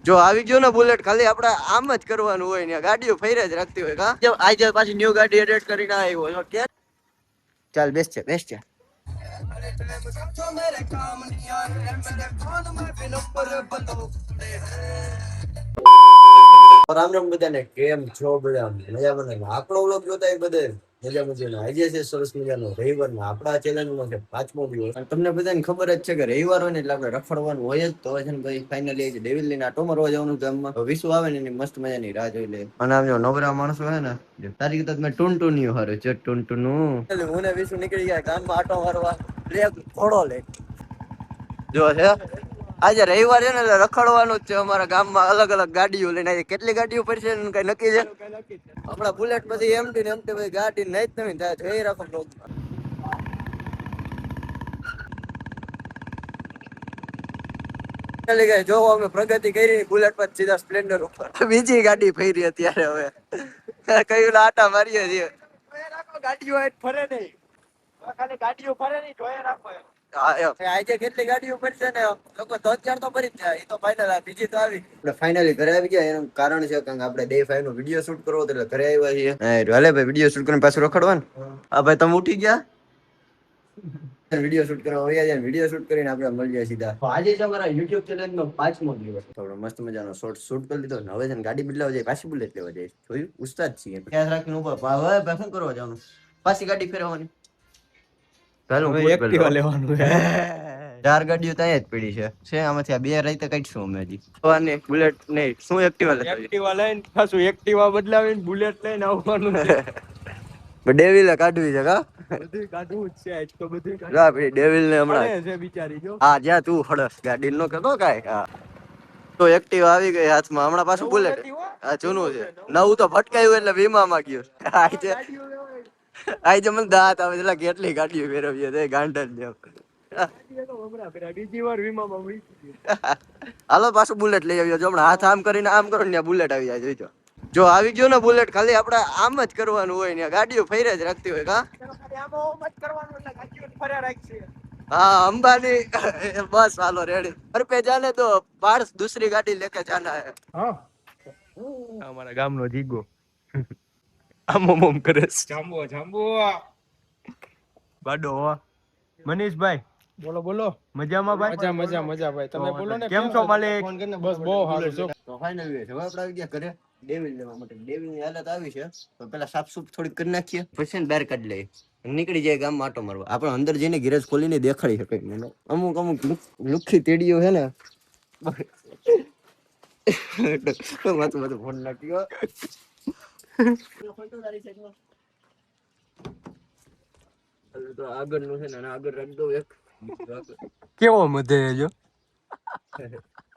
જો આવી ગયો ને બુલેટ, ખાલી આપણે આમ જ કરવાનું હોય ને ગાડીઓ ફેરે જ રાખતી હોય. કા આજે પાછી ન્યુ ગાડી એડિટ કરીને આવ્યો કે ચાલ બેસ છે. રામ રામ બધાને, કેમ છો બધા? મજામાં? આપણો વ્લોગ જોતા બધા મજા આજે છે સરસ મજાનો રવિવાર ને આપણા ચેનલમાં છે 5મો દિવસ. અને તમને બધાને ખબર જ છે કે રવિવાર હોય ને એટલે આપણે રખડવાનું હોય જ. તો છે ને ભાઈ ફાઇનલી ડેવિલ લઈને આટો મારવા જવાનું ગામમાં. વિશુ આવે ને એની મસ્ત મજાની રાહ જોઈ લે. અને આમ જો નવરા માણસો હે ને તારી કીધા મેં ટૂંટુન્યું હારું છે ટૂંટુનું. હું ને વિશુ નીકળી ગયા ગામમાં આટો મારવા. લે ઘોડો લે જો છે આજે રવિવાર છે ને એટલે રખડવાનું જ છે અમારા ગામમાં. અલગ અલગ ગાડીઓ લઈને કેટલી ગાડીઓ પડશે કઈ નક્કી છે? આપણા બુલેટ પછી એમટી ને એમટી ભાઈ ગાડી નહીં જ નવીન થાય જોઈ રાખો બ્લોગમાં. જો અમે પ્રગતિ કરી બુલેટ પર સીધા સ્પ્લેન્ડર ઉપર બીજી ગાડી ફેરી અત્યારે હવે કયું આટા મારીએ છીએ. ગાડીઓ ફરે નહીં, ખાલી ગાડીઓ ફરે નહીં જોઈ રાખો. આજે કેટલી ગાડીઓ પડશે ને લોકો 3-4 તો ભરી જ જાય. એ તો ફાઇનલ બીજી તો આવી. આપણે ફાઇનલી ઘરે આવી ગયા. એનું કારણ છે કે આપણે ડે 5 નો વિડીયો શૂટ કરવો એટલે ઘરે આવ્યા છીએ. હાલે ભાઈ વિડીયો શૂટ કરીને પાછું રખડવાનું. હા ભાઈ તમે ઉઠી ગયા? વિડીયો શૂટ કરવા આવ્યા છે. વિડીયો શૂટ કરીને આપણે મળીએ સીધા. આજે છે અમારા YouTube ચેનલ નો 5મો દિવસ. થોડો મસ્ત મજાનો શોર્ટ શૂટ કરી લીધો. હવે છે ને ગાડી બદલાવા જાય, પાછી બુલેટ લેવા જાય. જોયું ઉસ્તાદ છીએ. ક્યાં રાખીને ઉપર હવે શું કરવા જવાનું? પાછી ગાડી ફેરવવાની. એક્ટિવા લેવાનું. 4 ગાડીઓ ત્યાં જ પડી છે આમાંથી આ 2 રાઈતે કાઢશું અમે હજી. બુલેટ નહીં શું એક્ટિવા લઈને પાછું એક્ટિવા બદલાવીને બુલેટ લઈને આવવાનું છે. ડેવિલે કાઢવી છે કા? બધું કાઢવું જ છે આજ તો બધું. જા ભાઈ ડેવિલ ને હમણાં છે બિચારી જો. હા જ્યાં તું હડસ ગાડી નો કહેતો કાઈ. હા તો એક્ટિવા આવી ગઈ હાથમાં. હમણાં પાછું બુલેટ. આ જૂનું છે. નવું તો ફટકાયું એટલે વીમામાં ગયું. આજે મને દાંત આવે એટલે કેટલી ગાડીઓ ફેરવીએ છે ગાંડર જેમ. બીજી વાર વીમામાં હાલો પાછું બુલેટ લઈ આવ્યો. જો હમણાં હાથ આમ કરીને આમ કરો ને બુલેટ આવી જાય. જોઈજો જો આવી ગયો ને બુલેટ, ખાલી આપણે આમ જ કરવાનું હોય ને ગાડીઓ ફેરે જ રાખતી હોય. કા हाँ अंबानी बस हालो रेडी घर पे जाने दो पार्स दूसरी गाड़ी लेके जाना है. हाँ हमारा गाम नो जीगो આમ કરે જાંબો જાંબો બાડો મનીષભાઈ બોલો બોલો મજામાં ભાઈ? મજા મજા મજા ભાઈ. તમે બોલો ને કેમ છો માલિક? ફોન કરીને બસ બહુ સારું છો. તો ફાઇનલી હવે આપણે આવી ગયા ઘરે ડેવિલ લેવા માટે. ડેવિલ ની હાલત આવી છે તો પેલા સાફ સૂફ થોડી કરી નાખીએ પછી બહાર કાઢી લઈએ. નીકળી જાય ગામમાં આટો મારવા. આપણે અંદર જઈને ગેરેજ ખોલીને દેખાડી શકે. અમુક અમુક લુખ્ખી તેડીઓ છે ને ફોન નાખ્યો તો આગળ નું છે ને આગળ રાખ દો. એક કેવો મધે જો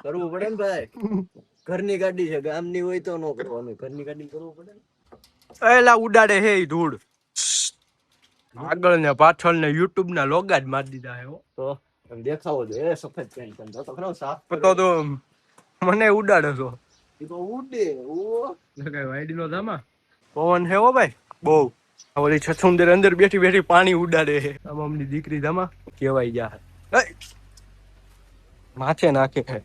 કરવું પડે ને ભાઈ. ઘરની ગાડી છે ગામની હોય તો ન કરવાનું. ઘરની ગાડી કરવું પડે ને. એલા ઉડાડે હે ધૂળ આગળ ને પાછળ ને YouTube ના લોગા જ મારી દીધા હે. તો દેખાવો જો એ સફેદ પેન્ટ તો ખરો સાફ તો મને ઉડાડે છો. ઈ તો ઉડે ઓ કઈ વાઈડી નો ધામા પવન હે હો ભાઈ બહુ. ઓલી છછુંદર અંદર બેઠી બેઠી પાણી ઉડાડે હે. આમની દીકરી ધામા કેવાઈ જા માથે નાખે હે.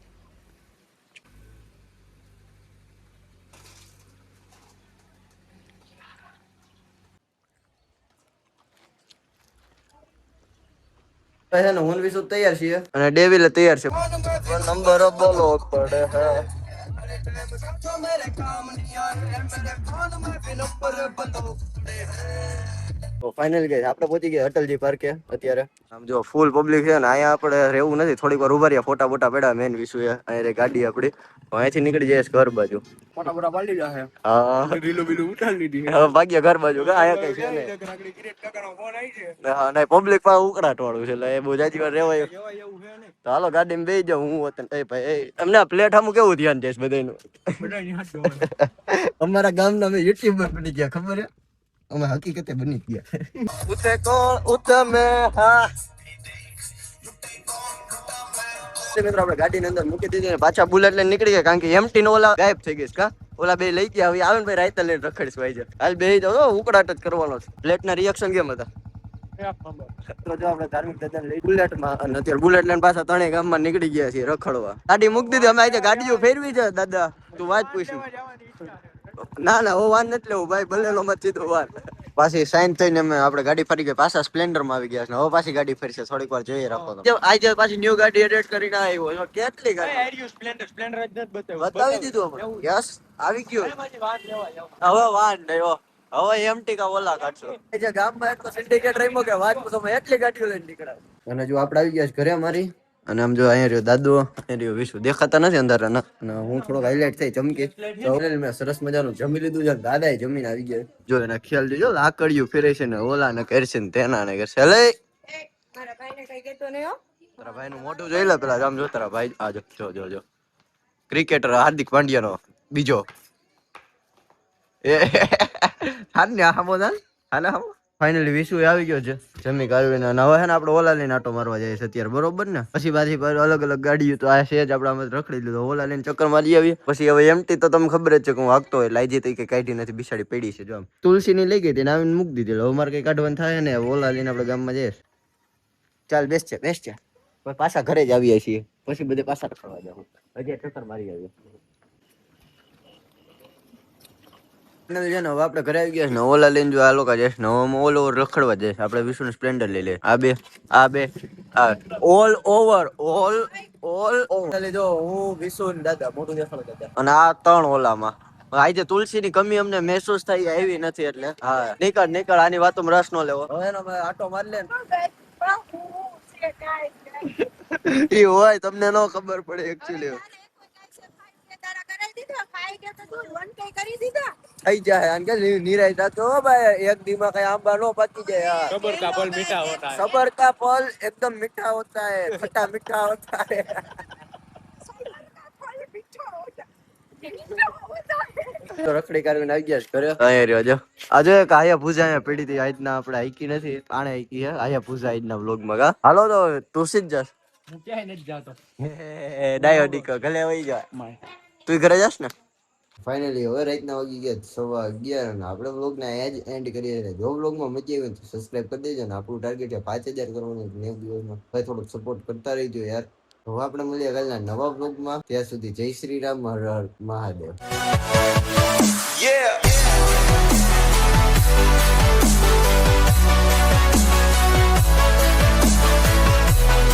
હું વિશુ તૈયાર છીએ અને ડેવિલ તૈયાર છે. નંબર બોલો પડે હે. તો ફાઇનલી ગઈ આપણે પહોંચી ગયા અટલજી પાર્કે. અત્યારે આમ જો ફૂલ પબ્લિક છે ને અહીંયા આપણે રહેવું નથી. થોડીક વાર ઉભા રહ્યા ફોટા બોટા પડ્યા. મેન વિષય છે અહીંયા ગાડી આપડી અહીંથી નીકળી જાય ઘર બાજુ. ફોટા બોટા પાડી લીધા છે. હા રીલો બીલો ઉતારી લીધી. હવે ભાગ્ય ઘર બાજુ કા આયા કઈ છે ને. હા નહીં પબ્લિક પાસે ઉકળાટ વાળું છે એટલે એ બહુ જાજી વાર રહેવાય તો હાલો ગાડીમાં બેસી જાવ. હું વતન એ ભાઈ એમને પ્લેટ સામું કેવું ધ્યાન છે બધાનું. અમારા ગામના અમે યુટ્યુબર બની ગયા ખબર હે. અમે હકીકતે બની ગયા. ઉતે કોણ ઉતે મે હા મિત્રો આપણે ગાડીની અંદર મૂકી દીધી ને પાછા બુલેટ લઈને નીકળી ગયા. કારણ કે એમટી નો ઓલા ગાયબ થઈ ગઈ કા ઓલા બે લઈ ગયા. હવે આવે ને ભાઈ રાઈતા લઈને રખડીશું ભાઈ. હાલ બે જાવ ઉકળાટ જ કરવાનો છે. પ્લેટ ના રિએક્શન કેમ હતા? તો જો આપણે ધાર્મિક દાદા લઈ બુલેટમાં અને અત્યારે બુલેટ લઈને પાછા ત્રણેય ગામમાં નીકળી ગયા છીએ રખડવા. ગાડી મૂકી દીધી અમે આજે ગાડીઓ ફેરવી છે દાદા તું વાત પૂછ્યું. ના ના હું વાન નથી લેવું ભાઈ ભલેલો મત સીધો વાર. પાછી સાઈન થઈને અમે આપણે ગાડી ફરી ગઈ પાછા સ્પ્લેન્ડર માં આવી ગયા છે હવે પાછી ગાડી ફરશે થોડીક વાર જોઈએ રાખો તો. આજે પાછી ન્યુ ગાડી એડિટ કરીને આવ્યો કેટલી ગાડી સ્પ્લેન્ડર જ નથી બતાવી દીધું અમે. યસ આવી ગયો હવે વાન નયો હવે એમટી કા ઓલા કાઢશો જે ગામમાં એટલો સિન્ડિકેટ રહીમો કે વાત તમે એટલી ગાડીઓ લઈને નીકળ્યા. અને જો આપણે આવી ગયા છે ઘરે મારી અને આમ જો અહીંયા રહ્યો દાદુ અહીંયા રહ્યો વિશુ દેખાતા નથી અંધારા અને હું થોડોક હાઈલાઈટ થઈ ચમકી તો મેં સરસ મજાનું જમી લીધું છે દાદા જમીને આવી ગયા જો એના ખ્યાલ દેજો લાકડીયું ફેરે છે ને ઓલા ને કરશે ને તેના ને કરશે લે મારા ભાઈને કઈ કહેતો નહીં હો તારા ભાઈ નું મોઢું જોઈ લે પેલા આમ જો તારા ભાઈ આ જો ક્રિકેટર હાર્દિક પાંડ્યા નો બીજો એ હાને હામો દાન હાને હામો ફાઇનલી વિશુ આવી ગયો છે જમી કાઢવીને અને હવે છે ને આપણે ઓલા લઈને આટો મારવા જઈએ છીએ અત્યારે બરોબર ને પછી પાછી અલગ અલગ ગાડીઓ તો આ છે જ આપણે આમાં રખડી લીધો ઓલા લઈને ચક્કર મારી આવીએ પછી હવે એમટી તો તમને ખબર જ છે કે હું હાંકતો હોય લાઈ જઈ કઈ કાઢી નથી બિસાડી પડી છે જો આમ તુલસી ની લઈ ગઈ હતી આવીને મૂકી દીધી હવે મારે કઈ કાઢવાનું થાય ને ઓલા લઈને આપણે ગામમાં જઈએ ચાલ બેસ છે પાછા ઘરે જ આવીએ છીએ પછી બધે પાછા રખડવા જાવ હજી ચક્કર મારી આવીએ છે ને હવે આપણે ઘરે આવી ગયા છે ને ઓલા લઈને જો આ લોકો જશે ને ઓલ ઓવર રખડવા જશે આપણે વિષ્ણુ સ્પ્લેન્ડર લઈ લે આ બે ઓલ ઓવર જો હું વિષ્ણુ દાદા મોટું દેખાડો દાદા અને આ ત્રણ ઓલામાં આજે તુલસી ની કમી અમને મહેસૂસ થઈ આવી નથી એટલે હા નીકળ આની વાતો રસ નો લેવો હવે એનો આટો મારી લે ઈ હોય તમને ન ખબર પડે એકચ્યુઅલી થઈ જાય આન કે નિરાય થતો ભાઈ એક દી માં કઈ આંબા નો પચી જાય સબર કા ફલ મીઠા હોતા है सबर का फल एकदम मीठा होता है खट्टा मीठा होता है તો રખડી કાઢીને આવી ગયા ઘરે અહીંયા રહ્યો જો આજે એક આયા પૂજા અહીંયા પડી હતી આજના આપણે હાઈકી નથી આણે હાઈકી છે આયા પૂજા આજના વ્લોગ માં હાલો તો તું જ જાસ હું ક્યાંય નથી જાતો ડાયો દીકો ઘરે વઈ જા તું ઘરે જાસ ને ફાઇનલી હવે રાતના વાગી ગયા 11:15 અને આપણે વ્લોગ ને આજ એન્ડ કરીએ જો વ્લોગ માં મજા આવી તો સબસ્ક્રાઇબ કરી દેજો ને આપણું ટાર્ગેટ છે 5000 કરવાનું 90 દિવસમાં ભાઈ થોડુંક સપોર્ટ કરતા રહેજો યાર હવે આપણે મળીએ કાલના નવા વ્લોગ માં ત્યાં સુધી જય શ્રી રામ હર હર મહાદેવ Yeah